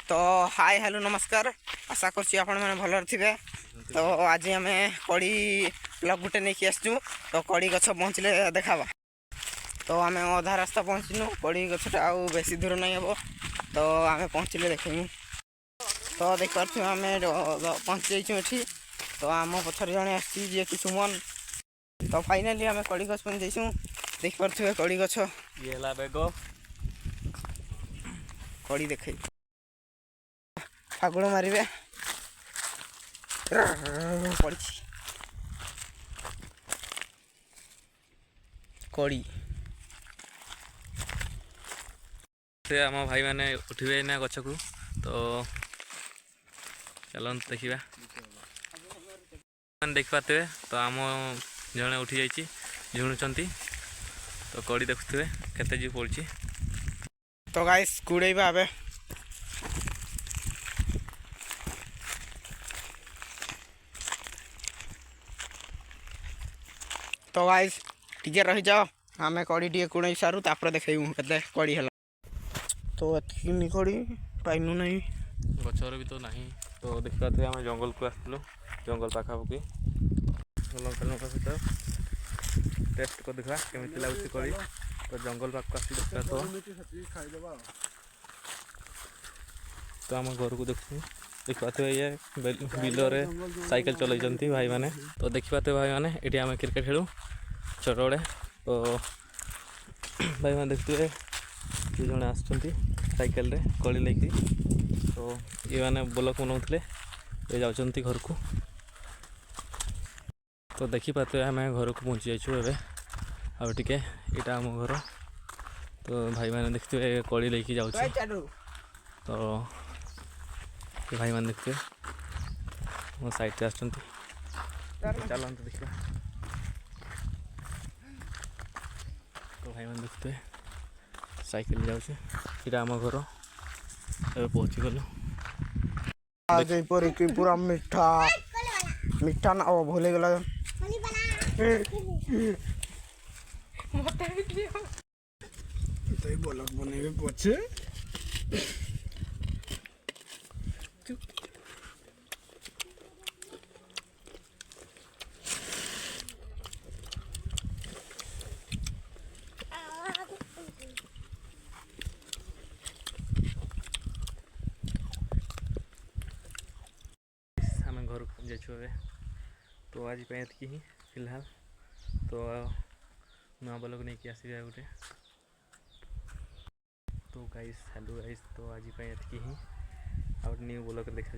तो hi hello नमस्कार आशा करছি ଆପଣ ମାନେ ଭଲରେ ଥିବେ। तो आज आम कड़ी ब्लॉग गुटे नहीं आसचु तो कड़ी गछ पहुँचले देखावा। तो आम अधा रास्ता पहुँचनु कड़ी गछटा आउ बेसी दूर नहीं हे तो आम पहुँचले देखमु। तो देखिए आम पहुँच जाइए ये तो आम पछर जड़े आसी कि सुमन तो फाइनाली आम कड़ी गछ पहुँच जाइछुँ। देखिए कड़ी गछ ये बेग कड़ी देख फागुड़ मारे पड़ी कड़ी से आम भाई मैंने उठे ना गछ को तो चलो देखा देख पाते तो आम जड़े उठी जाइए झुणुंट तो कड़ी देखुए केते जी पड़ी तो गाइस कुड़ेबा आबे तो गाइस टिके रही जाओ आम कड़ी टे कुड़े सारू तापर देखू के कड़ी है तो एतिक कड़ी पाइनु नहीं गचर भी तो नहीं तो देख पाते आम जंगल को आसलु जंगल पाखापाखि सहित टेस्ट कर देखा केमी लगुच कड़ी तो जंगल पाख आस देखा तो आम घर को देख पाते ये बिलरे साइकिल चलती भाई मैंने तो देख पाते भाई मैंने ये आम क्रिकेट खेलु छोट बड़े तो भाई मैंने देखते दु जन आसुँच साइकेल रे कड़ी लेके तो ये मैंने ब्लॉक बनाऊे ये जाऊँच घर को तो देखी पाते आम घर को पहुँची जाइए एवं आउ टे यहाँ आम घर तो भाई मैंने देखते कड़ी लेके जाऊँ तो भाई मैंने देखते मो साइड से आसुँच चलते देखा तो भाई मैंने देखते साइकेल जाऊँ आम घर ए पहुँची गलु पूरा मीठा मीठा ना भूल गला ब्लॉग बनेबे पछे घर को जाइए तो आज ही फिलहाल तो नुआ ब्लॉग नहीं कि आसबे गोटे तो गाइस हेलो गाइस तो आज ही आउ न्यू ब्लॉग देखा